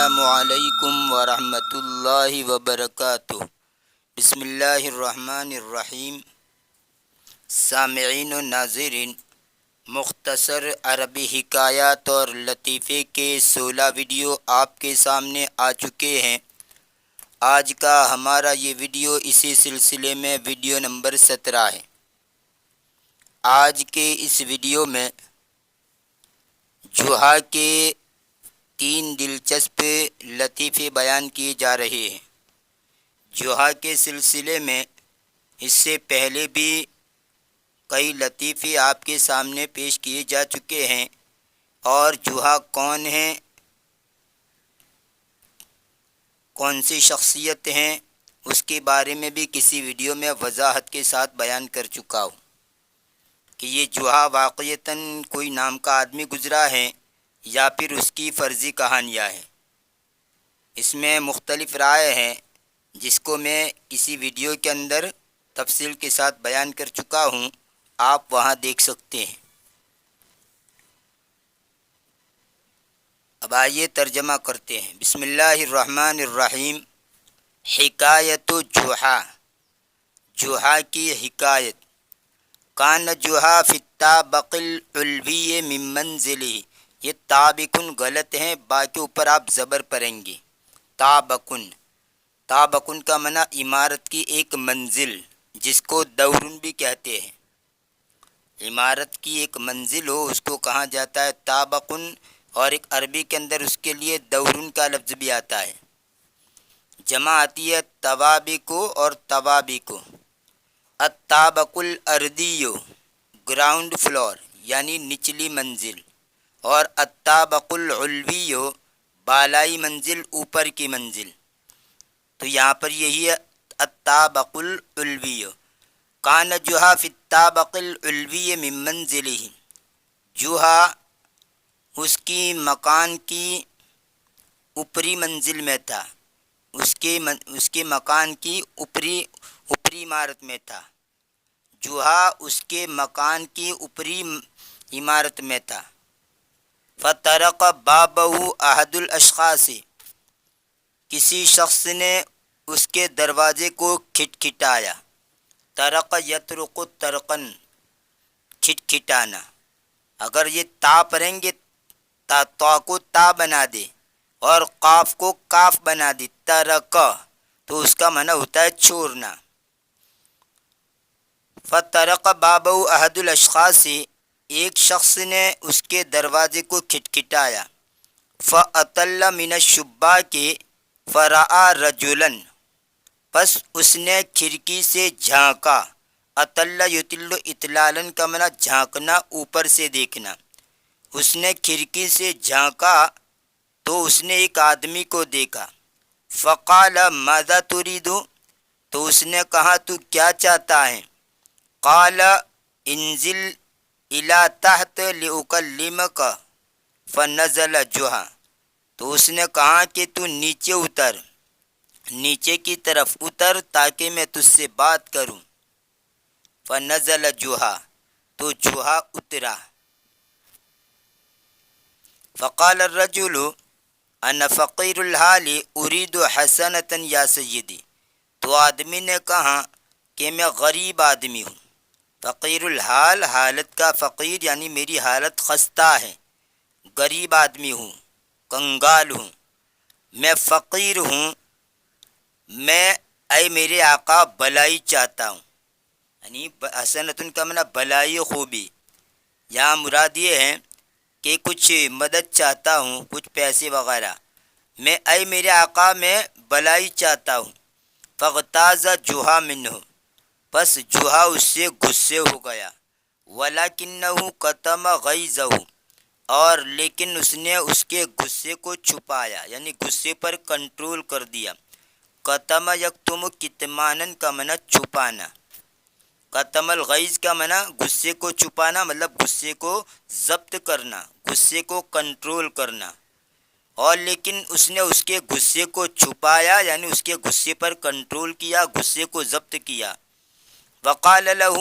السلام علیکم ورحمۃ اللہ وبرکاتہ۔ بسم اللہ الرحمن الرحیم۔ سامعین و ناظرین، مختصر عربی حکایات اور لطیفے کے 16 ویڈیو آپ کے سامنے آ چکے ہیں۔ آج کا ہمارا یہ ویڈیو اسی سلسلے میں ویڈیو نمبر 17 ہے۔ آج کے اس ویڈیو میں جوہا کے 3 دلچسپ لطیفے بیان کیے جا رہے ہیں۔ جوہا کے سلسلے میں اس سے پہلے بھی کئی لطیفے آپ کے سامنے پیش کیے جا چکے ہیں، اور جوہا کون ہیں، کون سی شخصیت ہیں، اس کے بارے میں بھی کسی ویڈیو میں وضاحت کے ساتھ بیان کر چکا ہوں کہ یہ جوہا واقعتاً کوئی نام کا آدمی گزرا ہے یا پھر اس کی فرضی کہانیاں ہیں۔ اس میں مختلف رائے ہیں، جس کو میں کسی ویڈیو کے اندر تفصیل کے ساتھ بیان کر چکا ہوں، آپ وہاں دیکھ سکتے ہیں۔ اب آئیے ترجمہ کرتے ہیں۔ بسم اللہ الرحمن الرحیم۔ حکایت جوہا، جوہا کی حکایت۔ کان جوہا فی الطابق العلوی من منزلہ، یہ طابقن غلط ہیں، با کے اوپر آپ زبر پڑیں گے۔ طابقن، طابقن کا معنی عمارت کی ایک منزل، جس کو دورن بھی کہتے ہیں۔ عمارت کی ایک منزل ہو، اس کو کہا جاتا ہے طابقن، اور ایک عربی کے اندر اس کے لیے دورن کا لفظ بھی آتا ہے۔ جمع آتی ہے طوابق اور طوابق۔ الطابق الارضی، گراؤنڈ فلور یعنی نچلی منزل، اور الطابق العلوی، بالائی منزل، اوپر کی منزل۔ تو یہاں پر یہی ہے الطابق العلوی۔ کان جوہا فی الطابق العلوی من منزلہ، جوہا اس کی مکان کی اوپری منزل میں تھا، اس کے مکان کی اوپری عمارت میں تھا۔ جوہا اس کے مکان کی اوپری عمارت میں تھا۔ فطرق بابہ احد الاشخاص، کسی شخص نے اس کے دروازے کو کھٹکھٹایا۔ طرق یطرق طرقن، کھٹکھٹانا۔ اگر یہ تا پڑھیں گے، تا کو تا بنا دے اور قاف کو کاف بنا دے، طرق، تو اس کا معنی ہوتا ہے چھوڑنا۔ فطرق بابہ احد الاشخاص، ایک شخص نے اس کے دروازے کو کھٹکھٹایا۔ فاطل من الشباک فرآ رجلا، پس اس نے کھڑکی سے جھانکا۔ اطل یطل اطلالن کا معنی جھانکنا، اوپر سے دیکھنا۔ اس نے کھڑکی سے جھانکا تو اس نے ایک آدمی کو دیکھا۔ فقال ماذا تريد، تو اس نے کہا تو کیا چاہتا ہے؟ قال انزل الى تحت لأکلمک، فنزل جوہا، تو اس نے کہا کہ تو نیچے اتر، نیچے کی طرف اتر تاکہ میں تجھ سے بات کروں۔ فنزل جوہا، تو جوہا اترا۔ فقال الرجل انا فقیر الحال اريد حسنة یا سیدی، تو آدمی نے کہا کہ میں غریب آدمی ہوں۔ فقیر الحال، حالت کا فقیر یعنی میری حالت خستہ ہے، غریب آدمی ہوں، کنگال ہوں، میں فقیر ہوں، میں اے میرے آقا بلائی چاہتا ہوں۔ یعنی حسنۃ کا معنی بلائی، خوبی۔ یہاں مراد یہ ہے کہ کچھ مدد چاہتا ہوں، کچھ پیسے وغیرہ، میں اے میرے آقا میں بلائی چاہتا ہوں۔ فاغتاظ جوہا منہ، پس جوہا اس سے غصے ہو گیا۔ ولکنہ کتم غیظہ، اور لیکن اس نے اس کے غصے کو چھپایا، یعنی غصے پر کنٹرول کر دیا۔ کتم یکتم کتمانن کا معنی چھپانا۔ کتم الغیظ کا معنی غصے کو چھپانا، مطلب غصے کو ضبط کرنا، غصے کو کنٹرول کرنا۔ اور لیکن اس نے اس کے غصے کو چھپایا، یعنی اس کے غصے پر کنٹرول کیا، غصے کو ضبط کیا۔ وقال لہ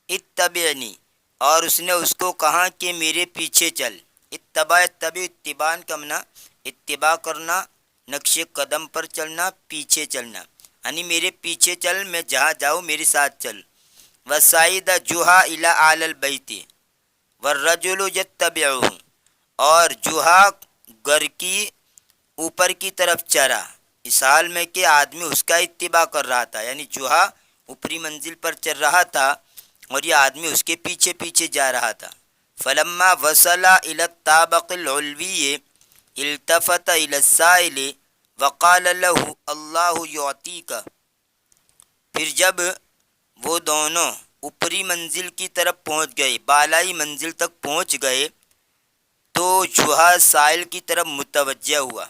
اتبعنی، اور اس نے اس کو کہا کہ میرے پیچھے چل۔ اتبع اتبان کا معنی اتباع کرنا، نقش قدم پر چلنا، پیچھے چلنا، یعنی میرے پیچھے چل، میں جہاں جاؤں میرے ساتھ چل. وصعد جوحا الی اعلی البیت والرجل یتبعہ، اور جوحا گھر کی اوپر کی طرف چڑھا، اس حال میں کہ آدمی اس کا اتباع کر رہا تھا، یعنی جوحا اوپری منزل پر چڑھ رہا تھا اور یہ آدمی اس کے پیچھے پیچھے جا رہا تھا. فلما وصل الى الطابق العلوی التفت الى السائل وقال له اللہ یعطیک. پھر جب وہ دونوں اوپری منزل کی طرف پہنچ گئے، بالائی منزل تک پہنچ گئے، تو جوحا سائل کی طرف متوجہ ہوا.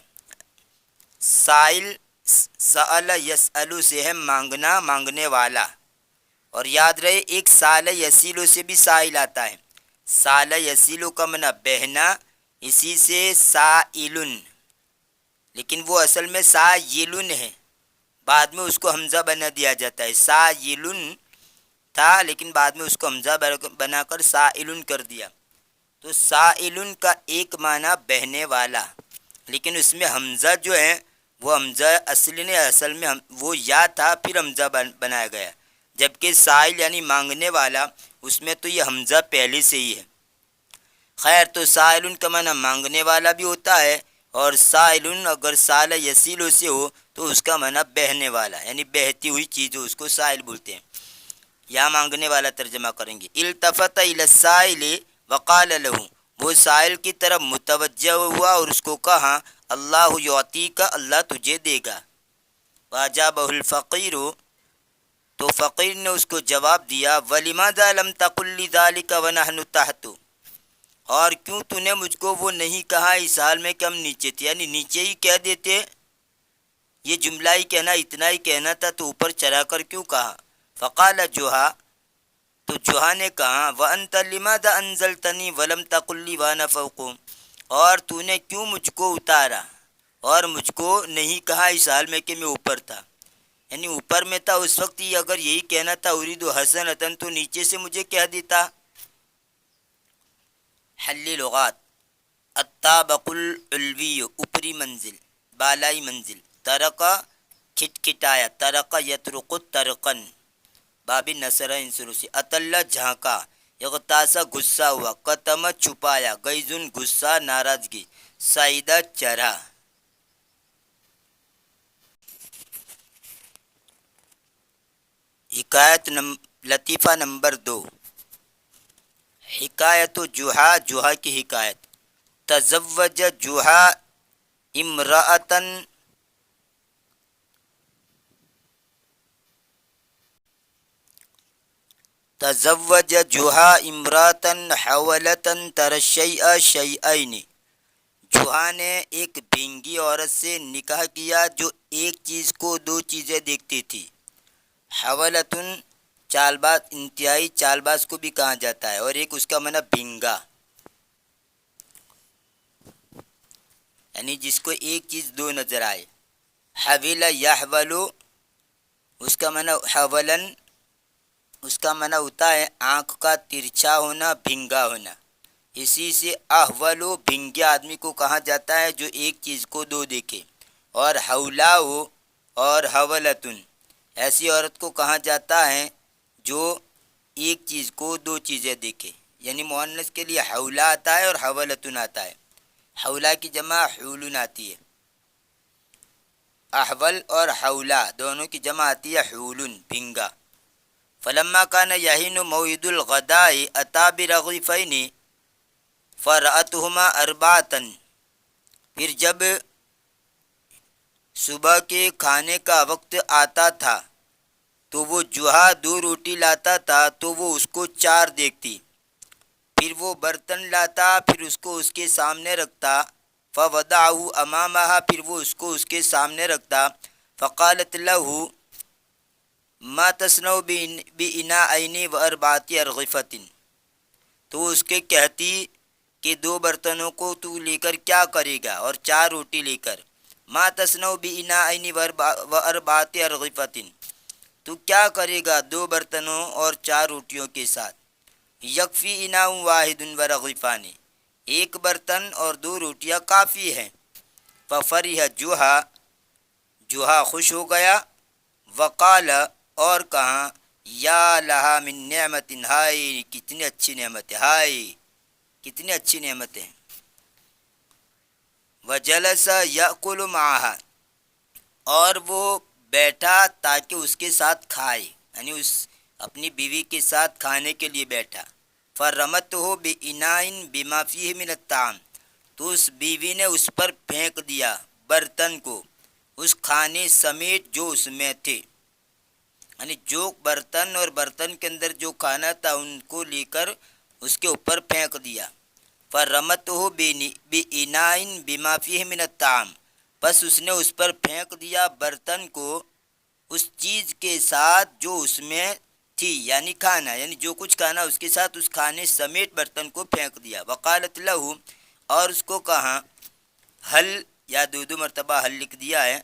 سائل سأل یسألو سے ہے مانگنا، مانگنے والا، اور یاد رہے ایک سال یسیلو سے بھی سائل آتا ہے. سال یسیلو کا معنی بہنا، اسی سے سائلن، لیکن وہ اصل میں سائلن ہے، بعد میں اس کو حمزہ بنا دیا جاتا ہے. سائلن تھا لیکن بعد میں اس کو حمزہ بنا کر سائلن کر دیا. تو سائلن کا ایک معنی بہنے والا، لیکن اس میں حمزہ جو ہے وہ حمزہ اصل میں وہ یا تھا، پھر حمزہ بنایا گیا، جبکہ سائل یعنی مانگنے والا اس میں تو یہ حمزہ پہلے سے ہی ہے. خیر، تو سائلن کا معنی مانگنے والا بھی ہوتا ہے، اور سائلن اگر سال یسیلو سے ہو تو اس کا معنی بہنے والا، یعنی بہتی ہوئی چیز ہو، اس کو سائل بولتے ہیں. یہاں مانگنے والا ترجمہ کریں گے. التفت الی السائل وقال له، وہ سائل کی طرف متوجہ ہوا اور اس کو کہا اللہ یعطیک، اللہ تجھے دے گا. واجابہ الفقیر، تو فقیر نے اس کو جواب دیا وَلِمَاذَا لَمْ تَقُلْ لِذَلِكَ وَنَحْنُ تَحْتُ، اور کیوں تو نے مجھ کو وہ نہیں کہا اس حال میں کہ ہم نیچے تھے، یعنی نیچے ہی کہہ دیتے، یہ جملہ ہی کہنا، اتنا ہی کہنا تھا، تو اوپر چڑھا کر کیوں کہا. فقال جوحا، تو جوحا نے کہا وَأَنْتَ لِمَاذَا أَنزَلْتَنِي وَلَمْ تَقُلْ لِي وَأَنَا فَوْقُ، اور تو نے کیوں مجھ کو اتارا اور مجھ کو نہیں کہا اس حال میں کہ میں اوپر تھا، یعنی اوپر میں تھا اس وقت ہی اگر یہی کہنا تھا اُرِیدُ حَسَنَةً، تو نیچے سے مجھے کہہ دیتا. حل لغات. الطابق العلوی، اوپری منزل، بالائی منزل. ترقہ کھٹکھٹایا، ترقہ یترق ترقن، باب نصر انصر سے. اطلع جھانکا، اغتاسا غصہ ہوا، قتم چھپایا، غیظن غصہ ناراضگی، سعیدہ چڑھا. حکایت لطیفہ نمبر 2. حکایت جوحا، جوحا کی حکایت. تزوج جوحا امرأتن، تزوج جوحا امرأتن حولتن تر الشیء شیئین، جوحا نے ایک بھینگی عورت سے نکاح کیا جو ایک چیز کو دو چیزیں دیکھتی تھی. حولتن چال باز، انتہائی چال باز کو بھی کہا جاتا ہے، اور ایک اس کا معنی بھینگا، یعنی جس کو ایک چیز دو نظر آئے. حویل یحولو، اس کا معنی حولن، اس کا معنی ہوتا ہے آنکھ کا ترچھا ہونا، بھینگا ہونا. اسی سے احولو، بھینگے آدمی کو کہا جاتا ہے جو ایک چیز کو دو دیکھے. اور حولاؤ اور حولتن، ایسی عورت کو کہا جاتا ہے جو ایک چیز کو دو چیزیں دیکھے، یعنی مؤنث کے لیے حولا آتا ہے اور حولتن آتا ہے. حولا کی جمع حولن آتی ہے، احول اور حولا دونوں کی جمع آتی ہے حولن، بھینگا. فلما کان یحین موعد الغداء اتی برغیفین فرأتہما اربعۃ، پھر جب صبح کے کھانے کا وقت آتا تھا تو وہ جوحا دو روٹی لاتا تھا تو وہ اس کو چار دیکھتی. پھر وہ برتن لاتا، پھر اس کو اس کے سامنے رکھتا. فوضعہ امامہا، پھر وہ اس کو اس کے سامنے رکھتا. فقالت لہ ما تصنع باناءین واربعۃ ارغفۃ، تو اس کے کہتی کہ دو برتنوں کو تو لے کر کیا کرے گا اور چار روٹی لے کر. ما تصنع باناءین واربعۃ ارغفۃ، تو کیا کرے گا دو برتنوں اور چار روٹیوں کے ساتھ. یکفی اناء واحد ورغیفان، ایک برتن اور دو روٹیاں کافی ہیں. ففرح جوہا، جوہا خوش ہو گیا، وقال اور کہا یا لہا من نعمت، ہائے کتنی اچھی نعمت ہے، ہائے کتنی اچھی نعمت ہے۔ وجلس یأکل معہا، اور وہ بیٹھا تاکہ اس کے ساتھ کھائے، یعنی اس اپنی بیوی کے ساتھ کھانے کے لیے بیٹھا۔ فرمته بإناء بما فيه من الطعام، تو اس بیوی نے اس پر پھینک دیا برتن کو اس کھانے سمیت جو اس میں تھے، یعنی جو برتن اور برتن کے اندر جو کھانا تھا ان کو لے کر اس کے اوپر پھینک دیا۔ فرمته بإناء بما فيه من الطعام، بس اس نے اس پر پھینک دیا برتن کو اس چیز کے ساتھ جو اس میں تھی، یعنی کھانا، یعنی جو کچھ کھانا اس کے ساتھ اس کھانے سمیت برتن کو پھینک دیا۔ وقالت له، اور اس کو کہا، حل، یا دو مرتبہ حل لکھ دیا ہے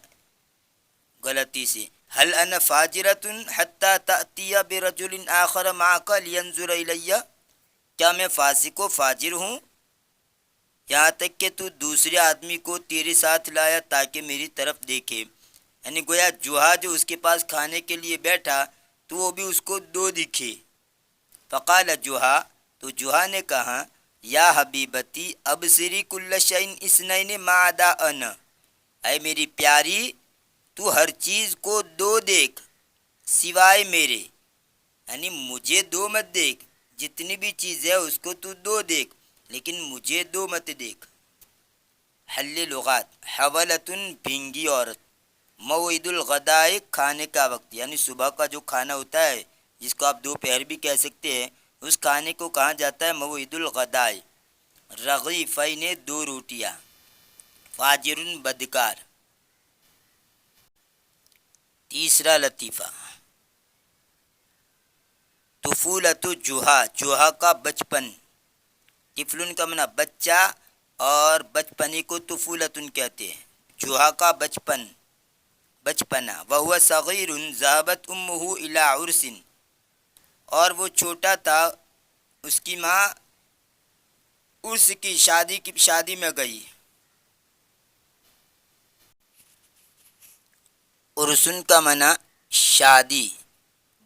غلطی سے، حل انا فاجرۃ حتی تأتی برجل آخر معک لینظر الی، کیا میں فاسق و فاجر ہوں یہاں تک کہ تو دوسرے آدمی کو تیرے ساتھ لایا تاکہ میری طرف دیکھے، یعنی گویا جوہا جو اس کے پاس کھانے کے لیے بیٹھا تو وہ بھی اس کو دو دکھے۔ فقال جوہا، تو جوہا نے کہا، یا حبیبتی ابصری کل شیء اثنین ما عدا انا، اے میری پیاری تو ہر چیز کو دو دیکھ سوائے میرے، یعنی مجھے دو مت دیکھ، جتنی بھی چیز ہے اس کو تو دو دیکھ لیکن مجھے دو مت دیکھ۔ حل لغات، حولتن بھینگی عورت، موعد الغداء کھانے کا وقت، یعنی صبح کا جو کھانا ہوتا ہے جس کو آپ دوپہر بھی کہہ سکتے ہیں، اس کھانے کو کہا جاتا ہے موعد الغداء۔ رغیفین، دو روٹیاں، فاجر بدکار۔ تیسرا لطیفہ، طفولت جوہا، جوہا کا بچپن، طفلن کا معنی بچہ اور بچپنے کو طفولتن کہتے ہیں، جوہا کا بچپن، بچپنا۔ وہو صغیر ذہبت امہ الی عرس، اور وہ چھوٹا تھا اس کی ماں عرس کی شادی میں گئی۔ عرسن کا معنی شادی،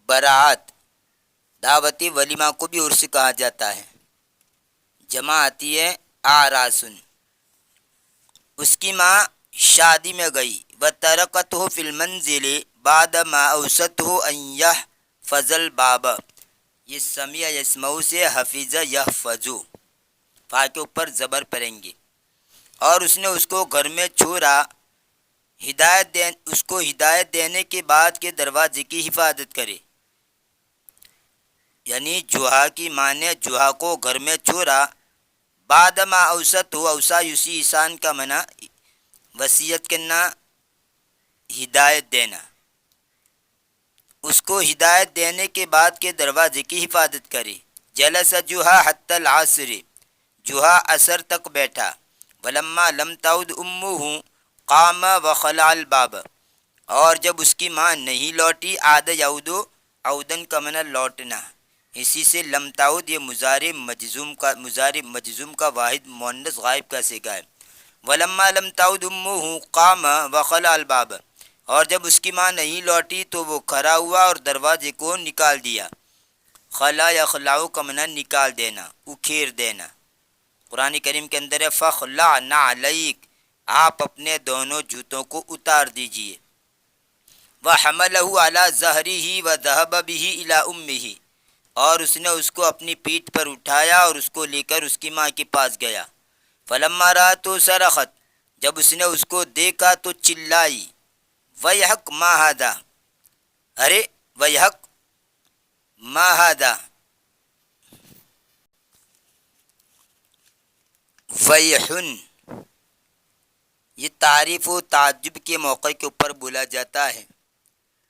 برات، دعوت ولیمہ کو بھی عرس کہا جاتا ہے، جمع آتی ہے آراسن۔ اس کی ماں شادی میں گئی، وترکتہ فی المنزل بعد ما اوصته ان یحفظ الباب، یہ سمع یسمع سے حفظ یحفظ، فا کے اوپر زبر پڑیں گے، اور اس نے اس کو گھر میں چھوڑا، اس کو ہدایت دینے کے بعد کہ دروازے کی حفاظت کرے، یعنی جوہا کی ماں نے جوہا کو گھر میں چھوڑا، بعد ما اوصت ہو، اوصا یوسی احسان کا منع وصیت کرنا، ہدایت دینا، اس کو ہدایت دینے کے بعد کے دروازے کی حفاظت کرے۔ جلس جوہا حتی العصر، جوہا عصر تک بیٹھا، ولما لم تعد امہ قام وخلع الباب، اور جب اس کی ماں نہیں لوٹی، عاد یعود، عودن کا منع لوٹنا، اسی سے لم تعود یہ مضارع مجزوم کا واحد مؤنث غائب کا صیغہ ہے۔ ولما لم تعد امہ قام وخلع الباب، اور جب اس کی ماں نہیں لوٹی تو وہ کھڑا ہوا اور دروازے کو نکال دیا۔ خلا یخلع کا معنی نکال دینا، اکھیر دینا۔ قرآن کریم کے اندر ہے فخلع نعلیک، آپ اپنے دونوں جوتوں کو اتار دیجئے۔ وحملہ علی ظہرہ وذہب بہ الی امہ، اور اس نے اس کو اپنی پیٹھ پر اٹھایا اور اس کو لے کر اس کی ماں کے پاس گیا۔ فلما رأتہ صرخت، جب اس نے اس کو دیکھا تو چلائی، ویحک ما ھذا، ارے ویحک ما ھذا، ویحن یہ تعریف و تعجب کے موقع کے اوپر بولا جاتا ہے،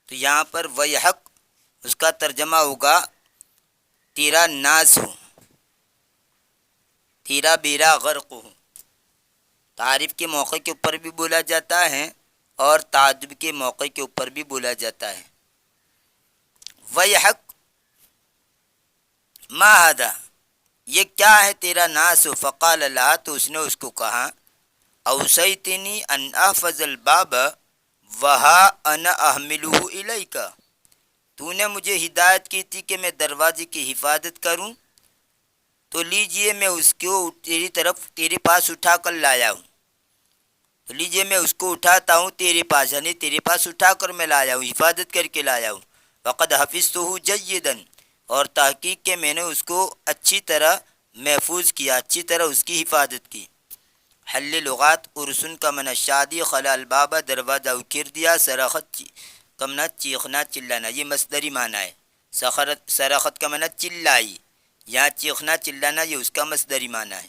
تو یہاں پر ویحک اس کا ترجمہ ہوگا تیرا ناز ہو، تیرا بیڑا غرق ہو۔ تعریف کے موقع کے اوپر بھی بولا جاتا ہے اور تعجب کے موقع کے اوپر بھی بولا جاتا ہے۔ ویحک ما ھذا، یہ کیا ہے تیرا ناس؟ فقال لها، تو اس نے اس کو کہا، اوصیتنی ان احفظ الباب وہا انا احملہ الیک، تو نے مجھے ہدایت کی تھی کہ میں دروازے کی حفاظت کروں، تو لیجئے میں اس کو تیری طرف تیرے پاس اٹھا کر لایا ہوں، تو لیجئے میں اس کو اٹھاتا ہوں تیرے پاس، یعنی تیرے پاس اٹھا کر میں لایا ہوں، حفاظت کر کے لایا ہوں۔ وقد حفظتہ جیدا، اور تحقیق کہ میں نے اس کو اچھی طرح محفوظ کیا، اچھی طرح اس کی حفاظت کی۔ حل لغات ارسن کا من شادی خلا البابا، دروازہ اکھیر دیا، سرخت کمنا چیخنا چلانا، یہ مصدری معنی ہے۔ سرخت کا منع چلائی، یہاں چیخنا چلانا یہ اس کا مصدری معنی ہے۔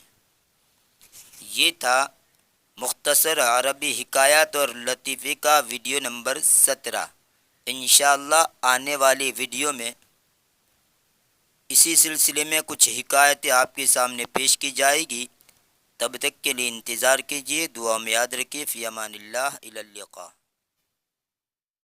یہ تھا مختصر عربی حکایات اور لطیفے کا ویڈیو نمبر 17۔ انشاءاللہ آنے والی ویڈیو میں اسی سلسلے میں کچھ حکایتیں آپ کے سامنے پیش کی جائے گی۔ تب تک کے لیے انتظار کیجیے، دعا میں یاد رکھیے۔ فی امان اللہ، الی اللقاء۔